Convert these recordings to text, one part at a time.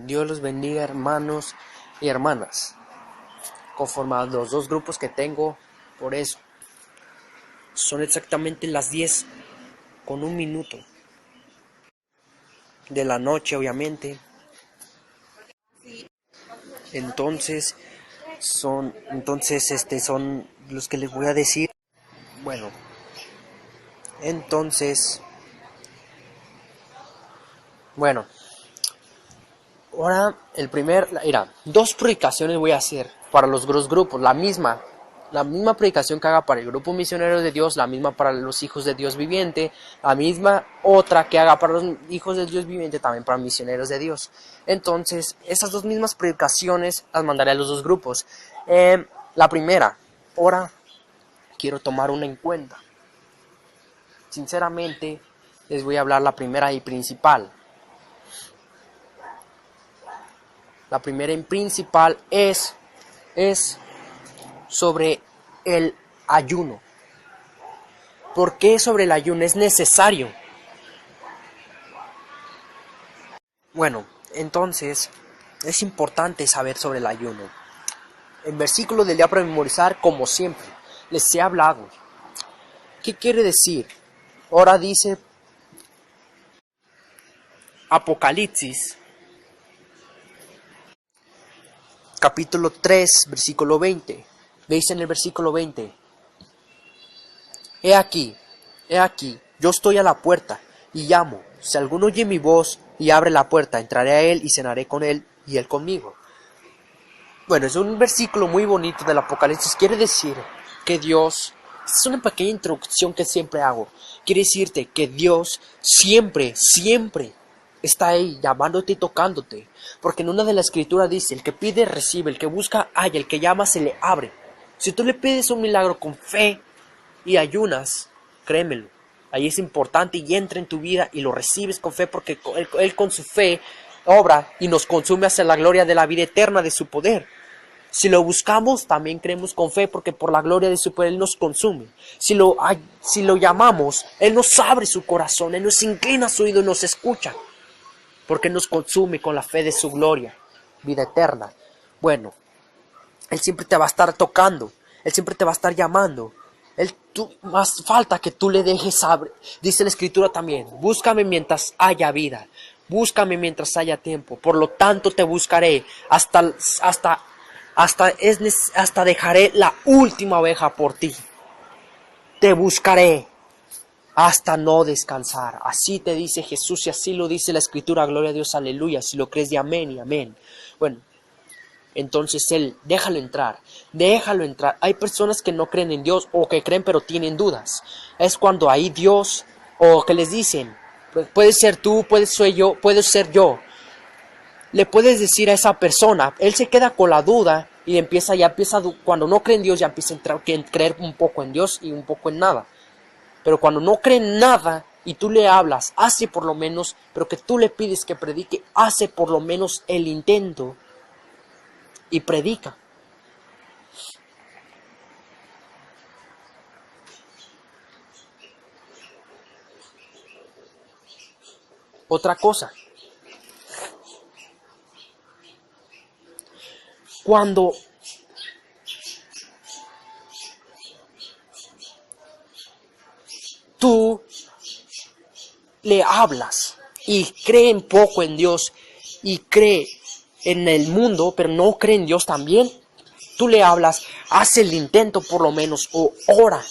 Dios los bendiga, hermanos y hermanas. Conforme a los dos grupos que tengo, por eso. Son exactamente las 10:01 de la noche, obviamente. Entonces, son los que les voy a decir. Bueno, entonces, ahora dos predicaciones voy a hacer para los dos grupos, la misma predicación que haga para el grupo misionero de Dios, la misma para los hijos de Dios viviente, la misma otra que haga para los hijos de Dios viviente, también para misioneros de Dios. Entonces, esas dos mismas predicaciones las mandaré a los dos grupos. La primera, ahora quiero tomar una en cuenta. Sinceramente, les voy a hablar la primera y principal. La primera y principal es sobre el ayuno. ¿Por qué sobre el ayuno es necesario? Bueno, entonces es importante saber sobre el ayuno. El versículo del día para memorizar, como siempre, les he hablado. ¿Qué quiere decir? Ahora dice Apocalipsis, capítulo 3, versículo 20. Dice en el versículo 20: He aquí, yo estoy a la puerta y llamo. Si alguno oye mi voz y abre la puerta, entraré a él y cenaré con él y él conmigo. Bueno, es un versículo muy bonito del Apocalipsis. Quiere decir que Dios, es una pequeña introducción que siempre hago. Quiere decirte que Dios siempre está ahí llamándote y tocándote. Porque en una de las escrituras dice: el que pide recibe, el que busca halla, el que llama se le abre. Si tú le pides un milagro con fe y ayunas, créemelo, ahí es importante y entra en tu vida y lo recibes con fe, porque Él con su fe obra y nos consume hacia la gloria de la vida eterna de su poder. Si lo buscamos, también creemos con fe, porque por la gloria de su poder Él nos consume. Si lo llamamos, Él nos abre su corazón, Él nos inclina su oído y nos escucha, porque nos consume con la fe de su gloria, vida eterna. Bueno, Él siempre te va a estar tocando, Él siempre te va a estar llamando. Más falta que tú le dejes saber. Dice la escritura también: búscame mientras haya vida, búscame mientras haya tiempo. Por lo tanto te buscaré hasta dejaré la última oveja por ti. Te buscaré hasta no descansar. Así te dice Jesús y así lo dice la escritura. Gloria a Dios, aleluya. Si lo crees, di amén y amén. Bueno, entonces déjalo entrar. Hay personas que no creen en Dios, o que creen pero tienen dudas. Es cuando ahí Dios, o que les dicen: puede ser tú, puede ser yo. Le puedes decir a esa persona, él se queda con la duda y cuando no cree en Dios, ya empieza a creer un poco en Dios y un poco en nada. Pero cuando no cree en nada y tú le hablas, hace por lo menos, pero que tú le pides que predique, hace por lo menos el intento y predica. Otra cosa, cuando tú le hablas y cree un poco en Dios y cree en el mundo, pero no cree en Dios también, tú le hablas, haz el intento por lo menos, o ora.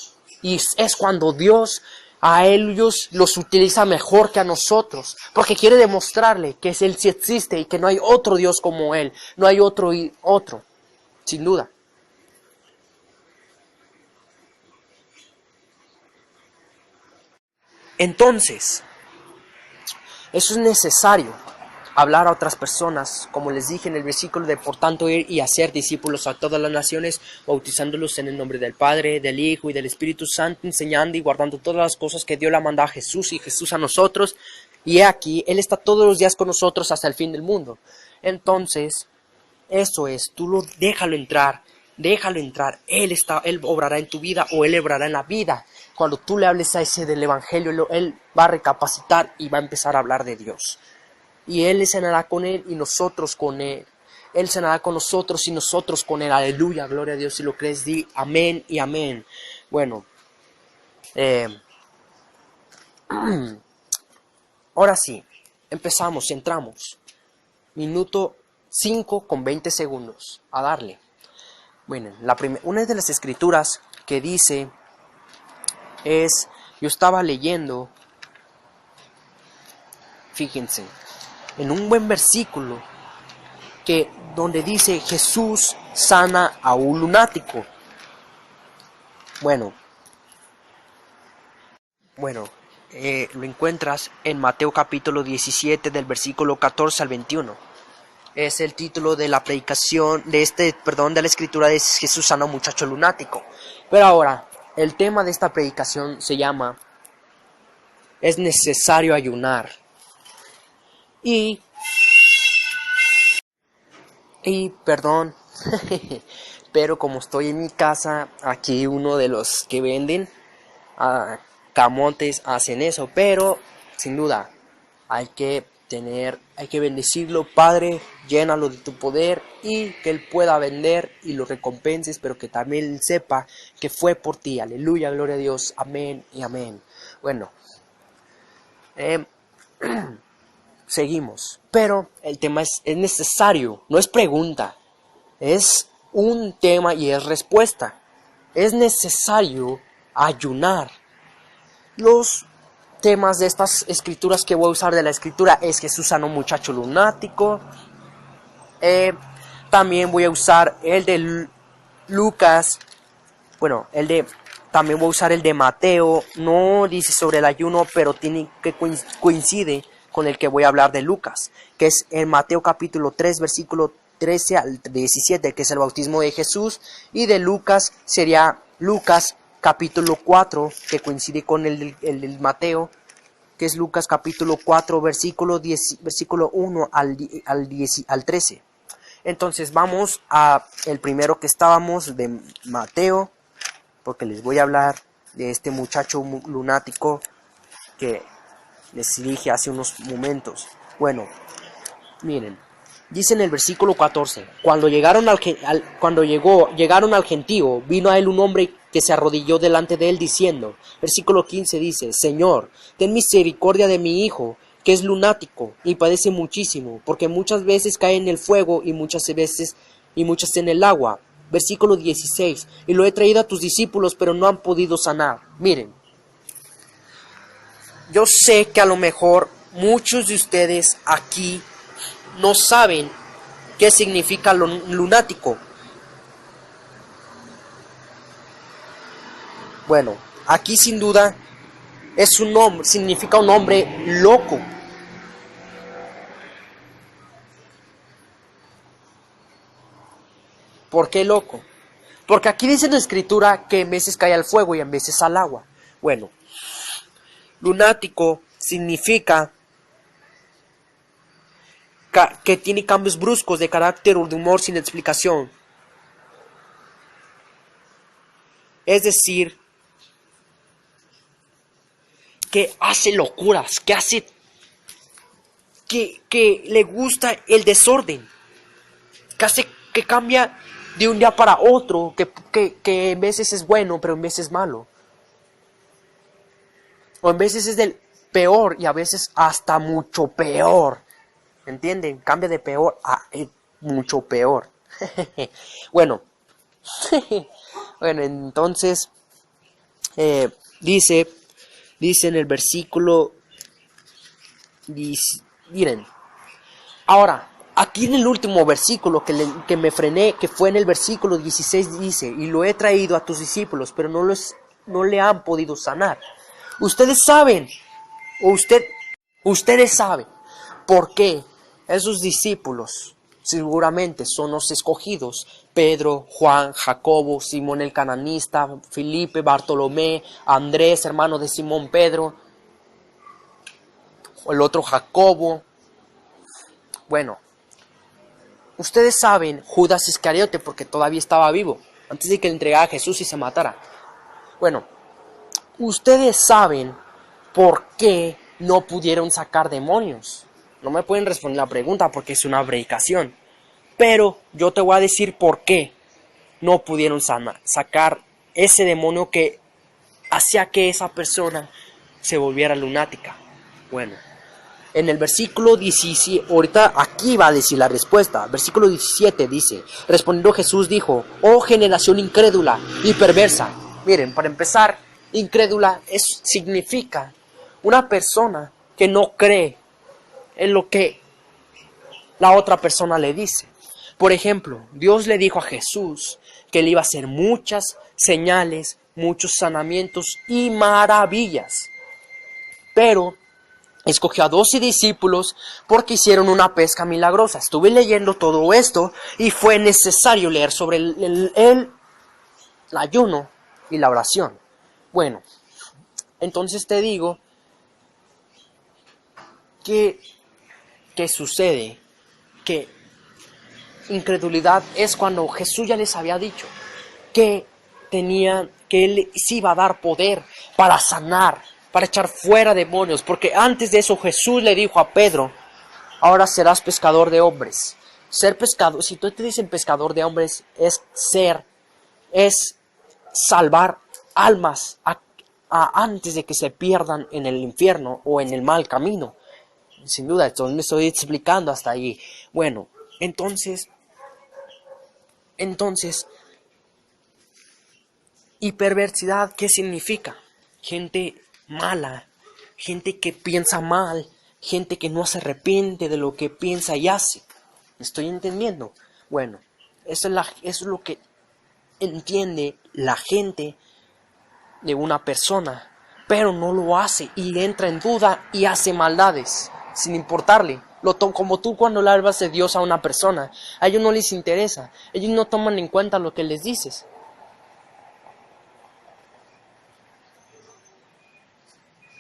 Y es cuando Dios a ellos los utiliza mejor que a nosotros, porque quiere demostrarle que Él sí existe y que no hay otro Dios como Él, no hay otro, sin duda. Entonces, eso es necesario, hablar a otras personas, como les dije en el versículo de: por tanto ir y hacer discípulos a todas las naciones, bautizándolos en el nombre del Padre, del Hijo y del Espíritu Santo, enseñando y guardando todas las cosas que Dios le ha mandado a Jesús y Jesús a nosotros. Y he aquí, Él está todos los días con nosotros hasta el fin del mundo. Entonces, eso es, déjalo entrar, Él obrará en tu vida, o Él obrará en la vida. Cuando tú le hables a ese del Evangelio, Él va a recapacitar y va a empezar a hablar de Dios. y Él cenará con Él y nosotros con Él. Él cenará con nosotros y nosotros con Él. Aleluya, gloria a Dios. Si lo crees, di amén y amén. Bueno, ahora sí, empezamos, entramos. Minuto 5 con 20 segundos. A darle. Bueno, una de las escrituras que dice es, yo estaba leyendo, fíjense, en un buen versículo que donde dice Jesús sana a un lunático. Bueno, lo encuentras en Mateo capítulo 17 del versículo 14 al 21. Es el título de la predicación, de la escritura de Jesús sana a un muchacho lunático. Pero ahora, el tema de esta predicación se llama es necesario ayunar. Perdón, pero como estoy en mi casa, aquí uno de los que venden camotes hacen eso, pero sin duda hay que bendecirlo. Padre, llénalo de tu poder y que Él pueda vender y lo recompenses, pero que también sepa que fue por ti. Aleluya, gloria a Dios, amén y amén. Bueno, seguimos, pero el tema es necesario, no es pregunta, es un tema y es respuesta. Es necesario ayunar. Los temas de estas escrituras que voy a usar de la escritura es Jesús sanó a un muchacho lunático. También voy a usar el de Lucas. También voy a usar el de Mateo. No dice sobre el ayuno, pero coincide con el que voy a hablar de Lucas, que es en Mateo capítulo 3, versículo 13 al 17, que es el bautismo de Jesús, y de Lucas sería Lucas capítulo 4, que coincide con el Mateo, que es Lucas capítulo 4, versículo 1 al 13. Entonces vamos a el primero que estábamos, de Mateo, porque les voy a hablar de este muchacho lunático que les dije hace unos momentos. Bueno, miren, dice en el versículo 14, llegaron al gentío, vino a él un hombre que se arrodilló delante de él diciendo, versículo 15 dice, Señor, ten misericordia de mi hijo, que es lunático y padece muchísimo, porque muchas veces cae en el fuego y muchas en el agua. Versículo 16, y lo he traído a tus discípulos, pero no han podido sanar. Miren, yo sé que a lo mejor muchos de ustedes aquí no saben qué significa lunático. Bueno, aquí sin duda significa un hombre loco. ¿Por qué loco? Porque aquí dice en la escritura que en veces cae al fuego y en veces al agua. Bueno, lunático significa que tiene cambios bruscos de carácter o de humor sin explicación. Es decir, que hace locuras, que le gusta el desorden, que cambia de un día para otro, que en veces es bueno, pero en veces es malo. O en veces es del peor y a veces hasta mucho peor. ¿Entienden? Cambia de peor a mucho peor. Bueno, entonces dice en el versículo, miren, ahora, aquí en el último versículo que me frené, que fue en el versículo 16, dice, y lo he traído a tus discípulos, pero no le han podido sanar. Ustedes saben por qué esos discípulos seguramente son los escogidos: Pedro, Juan, Jacobo, Simón el cananista, Felipe, Bartolomé, Andrés, hermano de Simón Pedro, el otro Jacobo. Bueno, ustedes saben, Judas Iscariote, porque todavía estaba vivo antes de que le entregara a Jesús y se matara. Bueno, ustedes saben por qué no pudieron sacar demonios. No me pueden responder la pregunta porque es una predicación. Pero yo te voy a decir por qué no pudieron sacar ese demonio que hacía que esa persona se volviera lunática. Bueno, en el versículo 17, ahorita aquí va a decir la respuesta. Versículo 17 dice: respondiendo Jesús dijo: oh generación incrédula y perversa. Miren, para empezar, incrédula significa una persona que no cree en lo que la otra persona le dice. Por ejemplo, Dios le dijo a Jesús que le iba a hacer muchas señales, muchos sanamientos y maravillas. Pero escogió a 12 discípulos porque hicieron una pesca milagrosa. Estuve leyendo todo esto y fue necesario leer sobre el ayuno y la oración. Bueno, entonces te digo que sucede que incredulidad es cuando Jesús ya les había dicho que él sí iba a dar poder para sanar, para echar fuera demonios, porque antes de eso Jesús le dijo a Pedro: ahora serás pescador de hombres. Ser pescador, si tú te dicen pescador de hombres, es salvar almas antes de que se pierdan en el infierno o en el mal camino. Sin duda, esto me estoy explicando hasta ahí. Bueno, entonces, ¿y perversidad qué significa? Gente mala, gente que piensa mal, gente que no se arrepiente de lo que piensa y hace. ¿Me estoy entendiendo? Bueno, eso es lo que entiende la gente de una persona, pero no lo hace y entra en duda y hace maldades, sin importarle. Como tú cuando le hablas de Dios a una persona, a ellos no les interesa, ellos no toman en cuenta lo que les dices.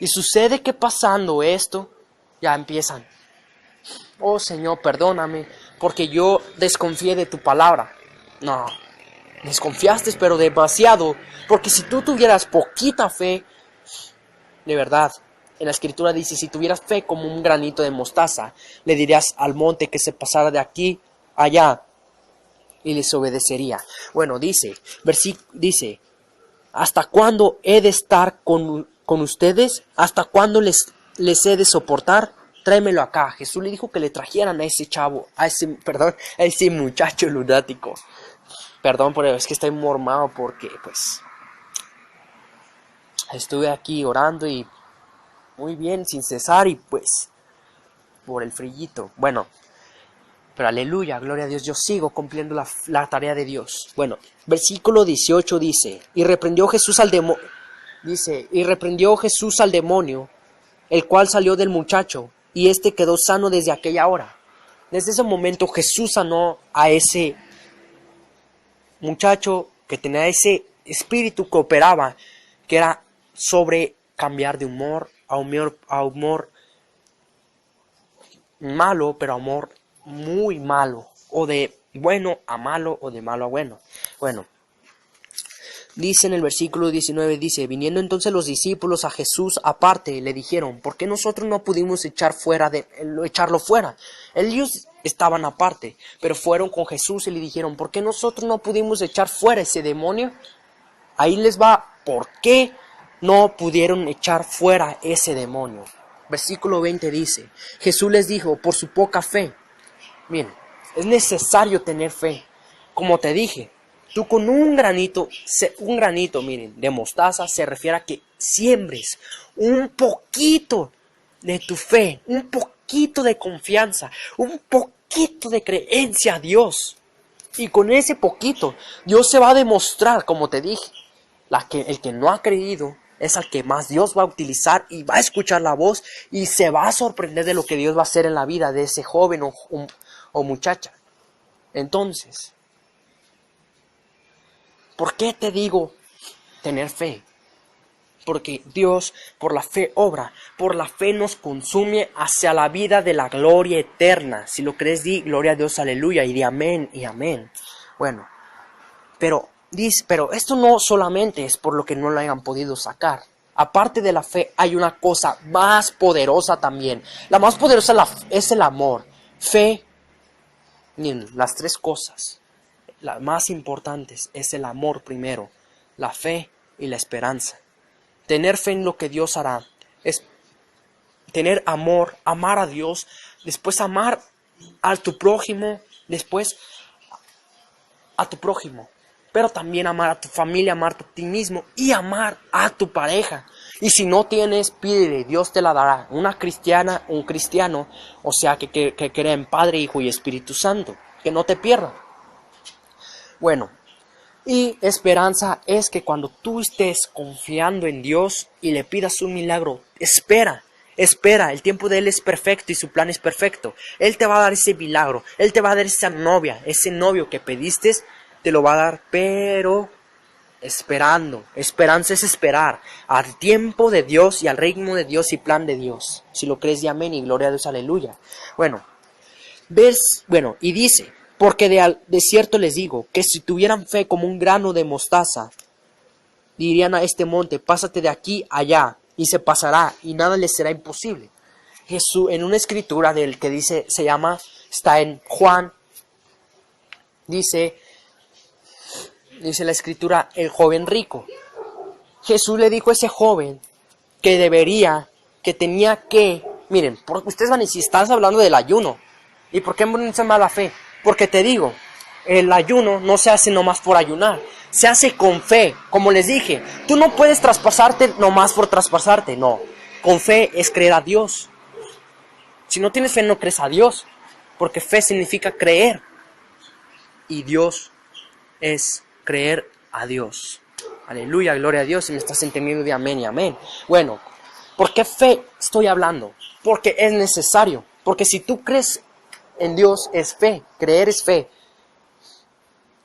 Y sucede que pasando esto, ya empiezan: oh Señor, perdóname, porque yo desconfié de tu palabra. No, desconfiaste pero demasiado, porque si tú tuvieras poquita fe, de verdad, en la escritura dice: si tuvieras fe como un granito de mostaza, le dirías al monte que se pasara de aquí allá y les obedecería. Bueno, dice, ¿hasta cuándo he de estar con ustedes? ¿Hasta cuándo les he de soportar? Tráemelo acá. Jesús le dijo que le trajeran a ese chavo, a ese muchacho lunático. Perdón, pero es que estoy mormado porque pues estuve aquí orando y muy bien, sin cesar, y pues por el frillito. Bueno, pero aleluya, gloria a Dios, yo sigo cumpliendo la tarea de Dios. Bueno, versículo 18 dice: y reprendió Jesús al demonio, el cual salió del muchacho, y éste quedó sano desde aquella hora. Desde ese momento Jesús sanó a ese muchacho que tenía ese espíritu que operaba, que era sobre cambiar de humor a humor malo, pero amor muy malo, o de bueno a malo, o de malo a bueno. Bueno, dice en el versículo 19, dice: viniendo entonces los discípulos a Jesús aparte, le dijeron: ¿por qué nosotros no pudimos echarlo fuera? Ellos estaban aparte, pero fueron con Jesús y le dijeron: ¿por qué nosotros no pudimos echar fuera ese demonio? Ahí les va, ¿por qué no pudieron echar fuera ese demonio? Versículo 20 dice: Jesús les dijo: por su poca fe. Miren, es necesario tener fe. Como te dije, tú con un granito, miren, de mostaza, se refiere a que siembres un poquito de tu fe, un poquito de confianza, un poquito de creencia a Dios. Y con ese poquito, Dios se va a demostrar, como te dije. El que no ha creído es al que más Dios va a utilizar y va a escuchar la voz y se va a sorprender de lo que Dios va a hacer en la vida de ese joven o muchacha. Entonces, ¿por qué te digo tener fe? Porque Dios por la fe obra, por la fe nos consume hacia la vida de la gloria eterna. Si lo crees, di gloria a Dios, aleluya, y di amén y amén. Bueno, pero esto no solamente es por lo que no lo hayan podido sacar. aparte de la fe, hay una cosa más poderosa también. La más poderosa es el amor. Fe, miren, las tres cosas, las más importantes, es el amor primero, la fe y la esperanza. Tener fe en lo que Dios hará es tener amor, amar a Dios, después amar a tu prójimo, después a tu prójimo, pero también amar a tu familia, amarte a ti mismo y amar a tu pareja. Y si no tienes, pídele, Dios te la dará. Una cristiana, un cristiano, o sea, que crea en Padre, Hijo y Espíritu Santo, que no te pierda. Bueno, y esperanza es que cuando tú estés confiando en Dios y le pidas un milagro, espera, el tiempo de Él es perfecto y su plan es perfecto. Él te va a dar ese milagro, Él te va a dar esa novia, ese novio que pediste, te lo va a dar, pero esperando. Esperanza es esperar al tiempo de Dios y al ritmo de Dios y plan de Dios. Si lo crees, di amén y gloria a Dios, aleluya. Bueno, y dice, porque de cierto les digo, que si tuvieran fe como un grano de mostaza, dirían a este monte, pásate de aquí allá, y se pasará, y nada les será imposible. Jesús, en una escritura del que dice, está en Juan, dice la escritura, el joven rico. Jesús le dijo a ese joven que tenía que, miren, porque ustedes van a decir, estás hablando del ayuno, ¿y por qué me dicen mala fe? Porque te digo, el ayuno no se hace nomás por ayunar, se hace con fe. Como les dije, tú no puedes traspasarte nomás por traspasarte, no. Con fe es creer a Dios. Si no tienes fe, no crees a Dios, porque fe significa creer. Y Dios es creer a Dios. Aleluya, gloria a Dios, si me estás entendiendo de amén y amén. Bueno, ¿por qué fe estoy hablando? Porque es necesario. Porque si tú crees en Dios es fe, creer es fe.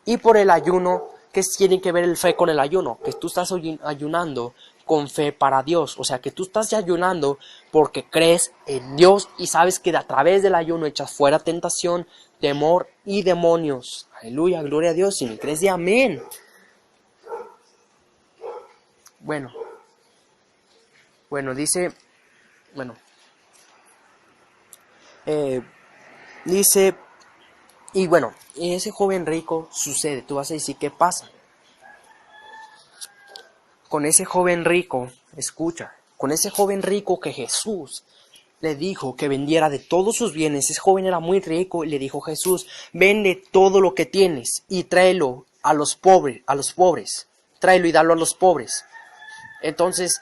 Y por el ayuno, ¿qué tiene que ver el fe con el ayuno? Que tú estás ayunando con fe para Dios. O sea, que tú estás ayunando porque crees en Dios y sabes que a través del ayuno echas fuera tentación, temor y demonios. Aleluya, gloria a Dios. Si me crees, di amén. Dice, y ese joven rico sucede. Tú vas a decir, ¿qué pasa? Con ese joven rico, escucha, con ese joven rico que Jesús le dijo que vendiera de todos sus bienes. Ese joven era muy rico y le dijo Jesús, vende todo lo que tienes y tráelo a los pobres, tráelo y dalo a los pobres. Entonces,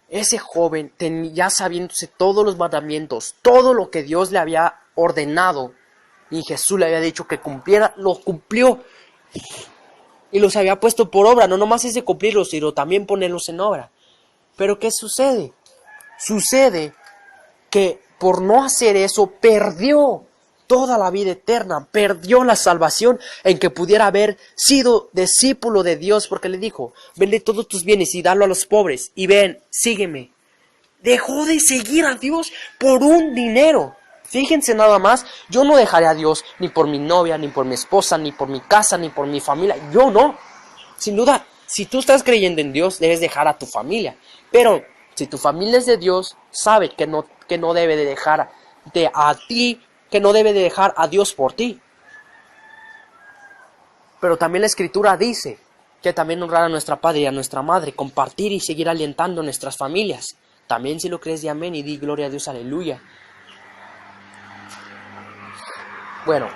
ese joven, ya sabiéndose todos los mandamientos, todo lo que Dios le había ordenado y Jesús le había dicho que cumpliera, lo cumplió y los había puesto por obra. No nomás es de cumplirlos, sino también ponerlos en obra. Pero ¿qué sucede? Sucede que por no hacer eso perdió toda la vida eterna, perdió la salvación en que pudiera haber sido discípulo de Dios, porque le dijo, vende todos tus bienes y dalo a los pobres y ven, sígueme. Dejó de seguir a Dios por un dinero. Fíjense nada más, yo no dejaré a Dios ni por mi novia, ni por mi esposa, ni por mi casa, ni por mi familia. Yo no. Sin duda, si tú estás creyendo en Dios, debes dejar a tu familia. Pero si tu familia es de Dios, sabe que no debe de dejar a ti, que no debe de dejar a Dios por ti. Pero también la Escritura dice que también honrar a nuestra padre y a nuestra madre, compartir y seguir alentando a nuestras familias. También si lo crees, di amén y di gloria a Dios, aleluya. Bueno,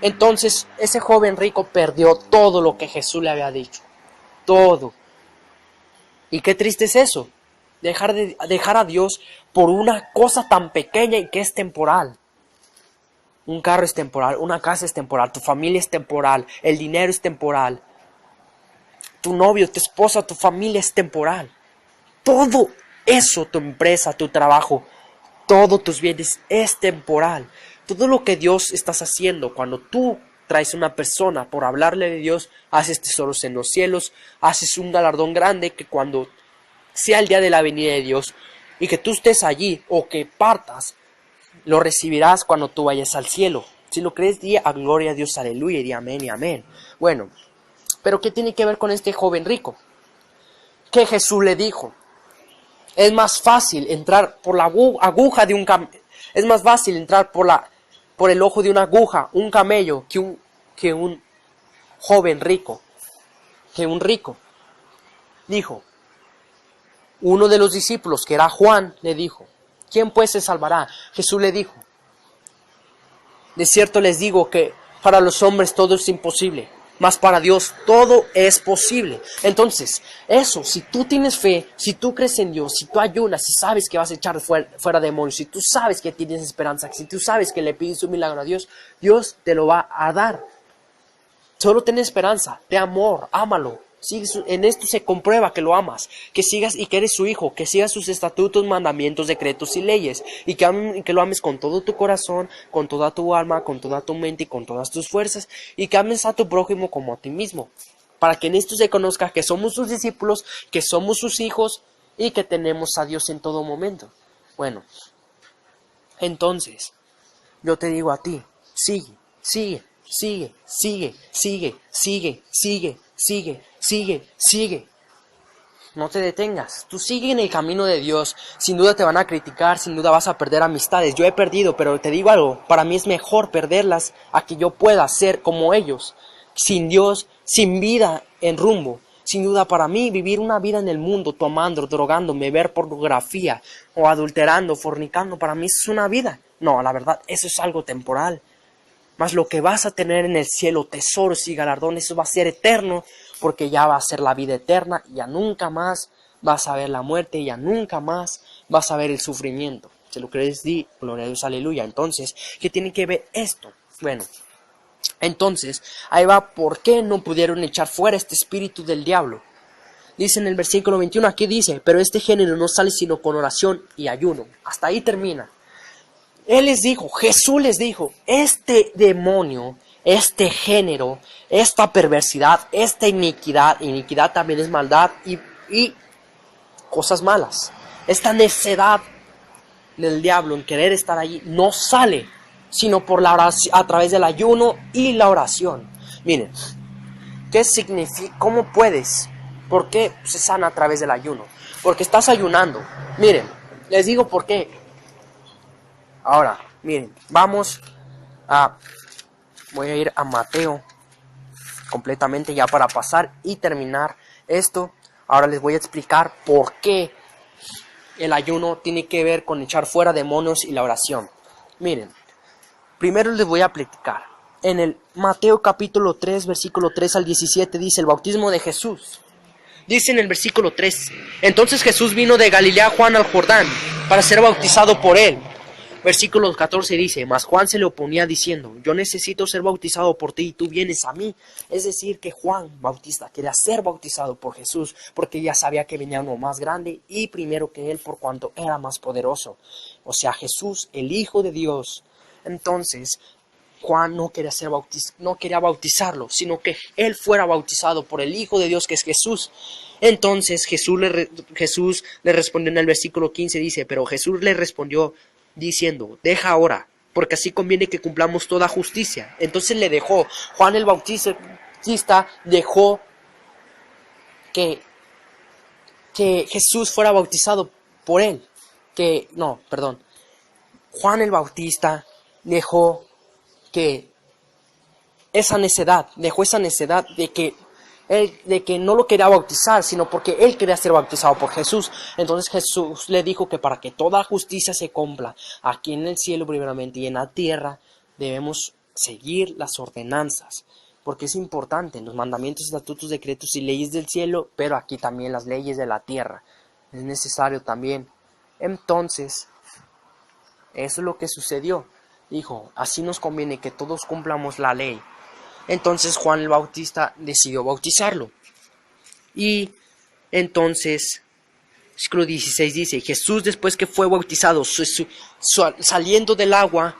entonces ese joven rico perdió todo lo que Jesús le había dicho. Todo. Y qué triste es eso. Dejar a Dios por una cosa tan pequeña y que es temporal. Un carro es temporal, una casa es temporal, tu familia es temporal, el dinero es temporal. Tu novio, tu esposa, tu familia es temporal. Todo eso, tu empresa, tu trabajo, todos tus bienes es temporal. Todo lo que Dios estás haciendo, cuando tú traes a una persona por hablarle de Dios, haces tesoros en los cielos, haces un galardón grande que cuando sea el día de la venida de Dios y que tú estés allí o que partas, lo recibirás cuando tú vayas al cielo. Si lo crees, di a gloria a Dios, aleluya, y di amén y amén. Bueno, pero ¿qué tiene que ver con este joven rico? ¿Qué Jesús le dijo? Es más fácil entrar por la aguja de un camello. Es más fácil entrar por el ojo de una aguja, un camello, que un joven rico. Que un rico. Dijo, uno de los discípulos, que era Juan, le dijo, ¿quién pues se salvará? Jesús le dijo, de cierto les digo que para los hombres todo es imposible, mas para Dios todo es posible. Entonces, eso, si tú tienes fe, si tú crees en Dios, si tú ayunas, si sabes que vas a echar fuera demonios, si tú sabes que tienes esperanza, si tú sabes que le pides un milagro a Dios, Dios te lo va a dar. Solo ten esperanza, de amor, ámalo. En esto se comprueba que lo amas, que sigas y que eres su hijo, que sigas sus estatutos, mandamientos, decretos y leyes, y que lo ames con todo tu corazón, con toda tu alma, con toda tu mente y con todas tus fuerzas, y que ames a tu prójimo como a ti mismo, para que en esto se conozca que somos sus discípulos, que somos sus hijos y que tenemos a Dios en todo momento. Bueno, entonces, yo te digo a ti, sigue, sigue. Sigue, sigue, sigue, sigue, sigue, sigue, sigue, sigue. No te detengas. Tú sigue en el camino de Dios. Sin duda te van a criticar, sin duda vas a perder amistades. Yo he perdido, pero te digo algo. Para mí es mejor perderlas a que yo pueda ser como ellos. Sin Dios, sin vida en rumbo. Sin duda para mí vivir una vida en el mundo, tomando, drogándome, ver pornografía o adulterando, fornicando, para mí eso es una vida. No, la verdad, eso es algo temporal. Mas lo que vas a tener en el cielo, tesoros y galardones, eso va a ser eterno, porque ya va a ser la vida eterna, y ya nunca más vas a ver la muerte, y ya nunca más vas a ver el sufrimiento. Si lo crees, di, gloria a Dios, aleluya. Entonces, ¿qué tiene que ver esto? Bueno, entonces, ahí va, ¿por qué no pudieron echar fuera este espíritu del diablo? Dice en el versículo 21, aquí dice, pero este género no sale sino con oración y ayuno. Hasta ahí termina. Él les dijo, Jesús les dijo, este demonio, este género, esta perversidad, esta iniquidad también es maldad y cosas malas. Esta necedad del diablo en querer estar allí no sale, sino por la oración, a través del ayuno y la oración. Miren, ¿qué significa? ¿Cómo puedes? ¿Por qué se sana a través del ayuno? Porque estás ayunando. Miren, les digo por qué. Ahora, miren, voy a ir a Mateo completamente ya para pasar y terminar esto. Ahora les voy a explicar por qué el ayuno tiene que ver con echar fuera demonios y la oración. Miren, primero les voy a platicar. En el Mateo capítulo 3, versículo 3 al 17 dice el bautismo de Jesús. Dice en el versículo 3, entonces Jesús vino de Galilea a Juan al Jordán para ser bautizado por él. Versículo 14 dice, mas Juan se le oponía diciendo, yo necesito ser bautizado por ti y tú vienes a mí. Es decir, que Juan Bautista quería ser bautizado por Jesús, porque ya sabía que venía uno más grande y primero que él por cuanto era más poderoso. O sea, Jesús, el Hijo de Dios. Entonces, Juan no quería bautizarlo, sino que él fuera bautizado por el Hijo de Dios, que es Jesús. Entonces Jesús le respondió en el versículo 15, dice, pero Jesús le respondió diciendo, deja ahora, porque así conviene que cumplamos toda justicia. Entonces le dejó, Juan el Bautista dejó que Jesús fuera bautizado por él. Juan el Bautista dejó esa necedad de que no lo quería bautizar, sino porque él quería ser bautizado por Jesús. Entonces Jesús le dijo que para que toda justicia se cumpla aquí en el cielo primeramente y en la tierra, debemos seguir las ordenanzas, porque es importante, los mandamientos, estatutos, decretos y leyes del cielo, pero aquí también las leyes de la tierra, es necesario también. Entonces, eso es lo que sucedió. Dijo, así nos conviene que todos cumplamos la ley. Entonces Juan el Bautista decidió bautizarlo. Y entonces, versículo 16 dice, Jesús después que fue bautizado, saliendo del agua,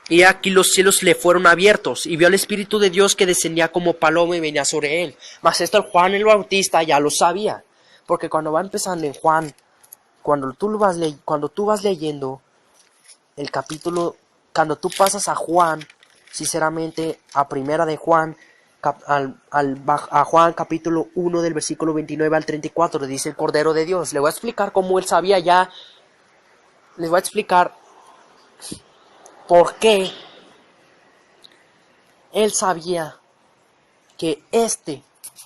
y aquí los cielos le fueron abiertos, y vio al Espíritu de Dios que descendía como paloma y venía sobre él. Mas esto el Juan el Bautista ya lo sabía, porque cuando va empezando en Juan, cuando tú vas leyendo el capítulo, cuando tú pasas a Juan, sinceramente, a primera de Juan, a Juan capítulo 1 del versículo 29 al 34, dice el Cordero de Dios. Le voy a explicar cómo él sabía ya. Les voy a explicar por qué él sabía que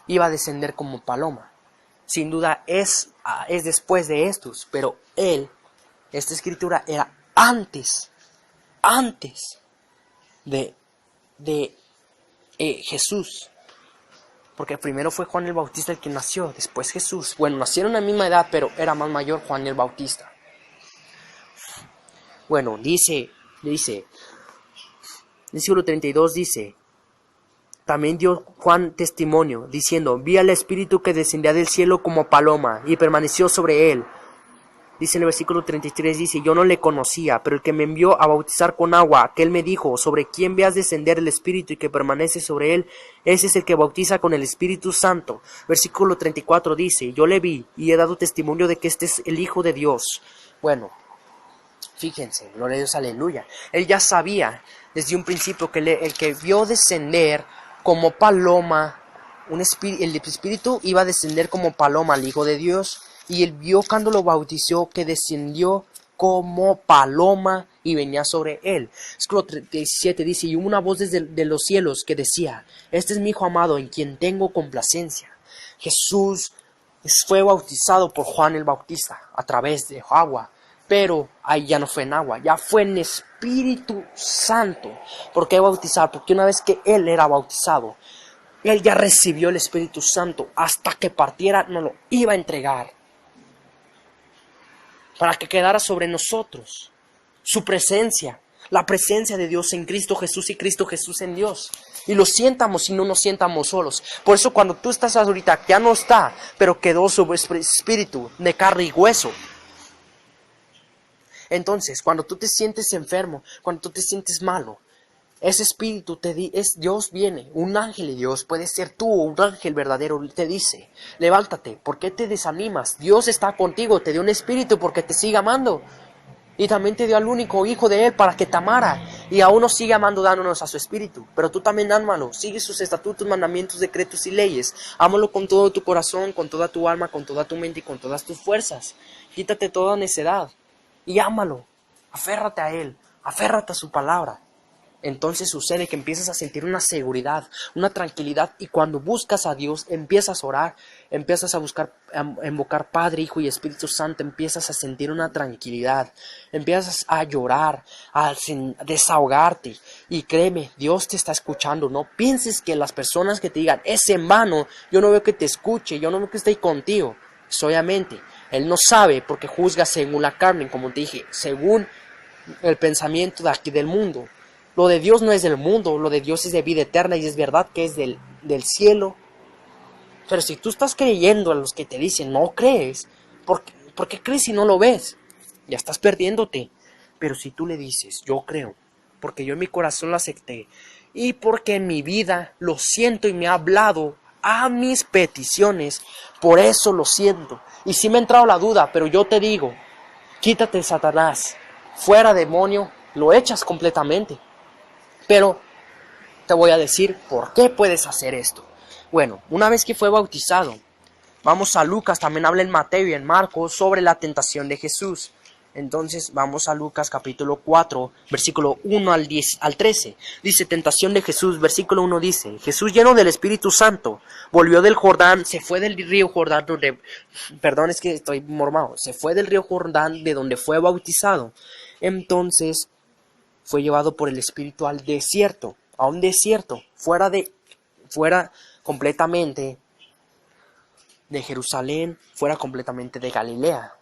iba a descender como paloma. Sin duda es después de estos, pero esta escritura era antes de Jesús. Porque primero fue Juan el Bautista el que nació, después Jesús. Bueno, nacieron a la misma edad, pero era más mayor Juan el Bautista. Bueno, dice, versículo 32 dice, también dio Juan testimonio, diciendo, vi al Espíritu que descendía del cielo como paloma, y permaneció sobre él. Dice en el versículo 33, dice, yo no le conocía, pero el que me envió a bautizar con agua, aquel me dijo, sobre quién veas descender el Espíritu y que permanece sobre él, ese es el que bautiza con el Espíritu Santo. Versículo 34 dice, yo le vi y he dado testimonio de que este es el Hijo de Dios. Bueno, fíjense, gloria a Dios, aleluya. Él ya sabía desde un principio que el que vio descender como paloma, el Espíritu iba a descender como paloma al Hijo de Dios. Y él vio cuando lo bautizó que descendió como paloma y venía sobre él. Versículo 37 dice, y hubo una voz desde de los cielos que decía, este es mi Hijo amado en quien tengo complacencia. Jesús fue bautizado por Juan el Bautista a través de agua, pero ahí ya no fue en agua, ya fue en Espíritu Santo. ¿Por qué bautizar? Porque una vez que él era bautizado, él ya recibió el Espíritu Santo. Hasta que partiera nos lo iba a entregar, para que quedara sobre nosotros su presencia, la presencia de Dios en Cristo Jesús y Cristo Jesús en Dios. Y lo sientamos y no nos sientamos solos. Por eso cuando tú estás ahorita, ya no está, pero quedó sobre espíritu de carne y hueso. Entonces, cuando tú te sientes enfermo, cuando tú te sientes malo, ese espíritu Dios viene, un ángel de Dios, puede ser tú o un ángel verdadero, te dice, levántate, ¿por qué te desanimas? Dios está contigo, te dio un espíritu porque te sigue amando. Y también te dio al único hijo de él para que te amara. Y aún nos sigue amando dándonos a su espíritu. Pero tú también ámalo, sigue sus estatutos, mandamientos, decretos y leyes. Ámalo con todo tu corazón, con toda tu alma, con toda tu mente y con todas tus fuerzas. Quítate toda necedad y ámalo, aférrate a él, aférrate a su palabra. Entonces sucede que empiezas a sentir una seguridad, una tranquilidad, y cuando buscas a Dios, empiezas a orar, empiezas a invocar Padre, Hijo y Espíritu Santo, empiezas a sentir una tranquilidad, empiezas a llorar, a desahogarte, y créeme, Dios te está escuchando. No pienses que las personas que te digan, es en vano, yo no veo que te escuche, yo no veo que esté contigo. Obviamente, Él no sabe porque juzga según la carne, como te dije, según el pensamiento de aquí del mundo. Lo de Dios no es del mundo, lo de Dios es de vida eterna y es verdad que es del cielo. Pero si tú estás creyendo a los que te dicen no crees, ¿por qué crees si no lo ves? Ya estás perdiéndote. Pero si tú le dices yo creo, porque yo en mi corazón lo acepté y porque en mi vida lo siento y me ha hablado a mis peticiones, por eso lo siento. Y sí me ha entrado la duda, pero yo te digo, quítate Satanás, fuera demonio, lo echas completamente. Pero te voy a decir por qué puedes hacer esto. Bueno, una vez que fue bautizado, vamos a Lucas, también habla en Mateo y en Marcos sobre la tentación de Jesús. Entonces vamos a Lucas capítulo 4, versículo 1 al 13. Dice, tentación de Jesús, versículo 1 dice, Jesús lleno del Espíritu Santo, volvió del Jordán, se fue del río Jordán se fue del río Jordán de donde fue bautizado. Entonces fue llevado por el Espíritu al desierto, a un desierto, fuera completamente de Jerusalén, fuera completamente de Galilea.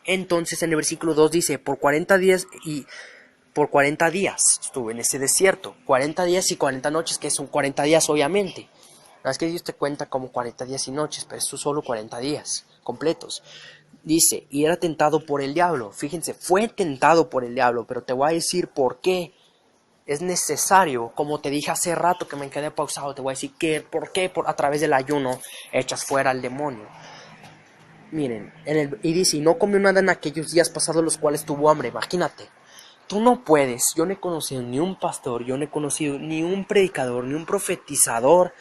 Entonces en el versículo 2 dice, por 40 días estuve en ese desierto, 40 días y 40 noches, que son 40 días obviamente. No es que Dios te cuenta como 40 días y noches, pero esto solo 40 días completos. Dice, y era tentado por el diablo. Fíjense, fue tentado por el diablo, pero te voy a decir por qué es necesario, como te dije hace rato que me quedé pausado, te voy a decir por qué a través del ayuno echas fuera al demonio. Miren, y dice, y no comió nada en aquellos días pasados los cuales tuvo hambre, imagínate. Tú no puedes. Yo no he conocido ni un pastor, yo no he conocido ni un predicador, ni un profetizador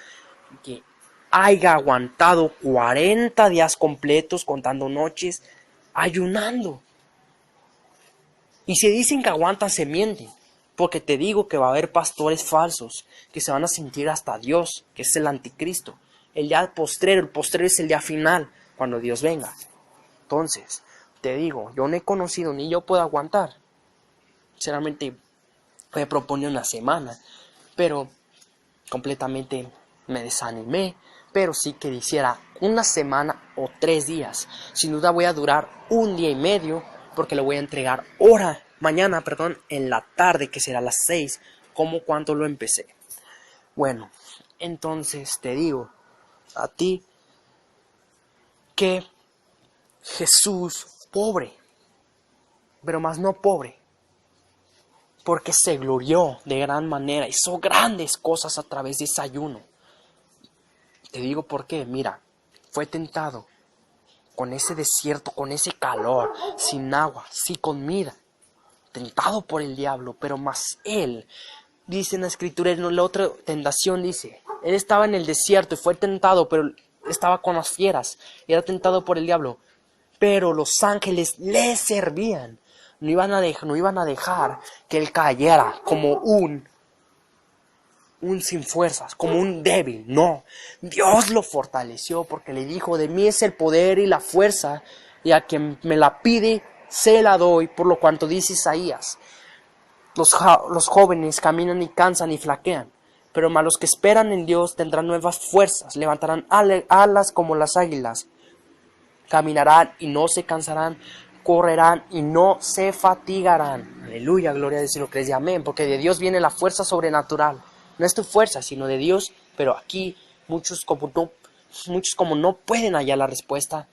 que haya aguantado 40 días completos, contando noches, ayunando. Y si dicen que aguantan, se mienten. Porque te digo que va a haber pastores falsos que se van a sentir hasta Dios, que es el anticristo. El día postrero, el postrero es el día final, cuando Dios venga. Entonces, te digo, yo no he conocido ni yo puedo aguantar. Sinceramente, me propone una semana, pero completamente me desanimé. Pero sí que hiciera una semana o 3 días. Sin duda voy a durar un día y medio, porque le voy a entregar mañana, en la tarde, que será a las 6, como cuando lo empecé. Bueno, entonces te digo a ti que Jesús, pobre, pero más no pobre, porque se glorió de gran manera, hizo grandes cosas a través de ese ayuno. Te digo por qué, mira, fue tentado con ese desierto, con ese calor, sin agua, sin comida, tentado por el diablo, pero más él, dice en la escritura, en la otra tentación dice, él estaba en el desierto y fue tentado, pero estaba con las fieras, y era tentado por el diablo, pero los ángeles le servían. No iban a dejar que él cayera como un sin fuerzas, como un débil. No, Dios lo fortaleció porque le dijo, de mí es el poder y la fuerza, y a quien me la pide, se la doy, por lo cuanto dice Isaías. Los jóvenes caminan y cansan y flaquean, pero los que esperan en Dios tendrán nuevas fuerzas, levantarán alas como las águilas, caminarán y no se cansarán, correrán y no se fatigarán. Aleluya, gloria a Dios, si lo crees, y amén, porque de Dios viene la fuerza sobrenatural. No es tu fuerza, sino de Dios, pero aquí muchos como no pueden hallar la respuesta,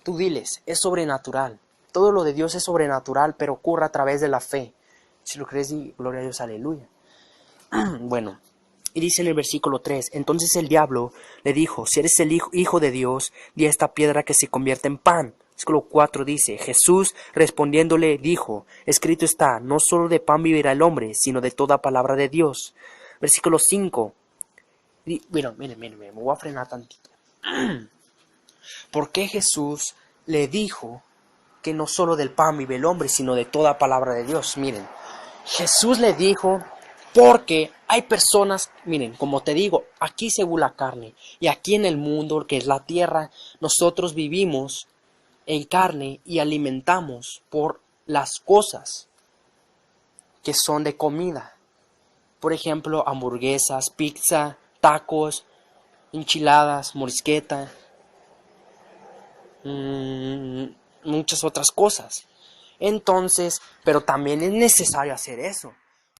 tú diles, es sobrenatural. Todo lo de Dios es sobrenatural, pero ocurre a través de la fe. Si lo crees, di gloria a Dios, aleluya. Bueno, y dice en el versículo 3, entonces el diablo le dijo, si eres el hijo de Dios, di a esta piedra que se convierta en pan. Versículo 4 dice, Jesús respondiéndole dijo, escrito está, no solo de pan vivirá el hombre, sino de toda palabra de Dios. Versículo 5, bueno, miren, me voy a frenar tantito. ¿Por qué Jesús le dijo que no solo del pan vive el hombre, sino de toda palabra de Dios? Miren, Jesús le dijo porque hay personas, miren, como te digo, aquí según la carne y aquí en el mundo, que es la tierra, nosotros vivimos en carne y alimentamos por las cosas que son de comida. Por ejemplo, hamburguesas, pizza, tacos, enchiladas, morisqueta, muchas otras cosas. Entonces, pero también es necesario hacer eso.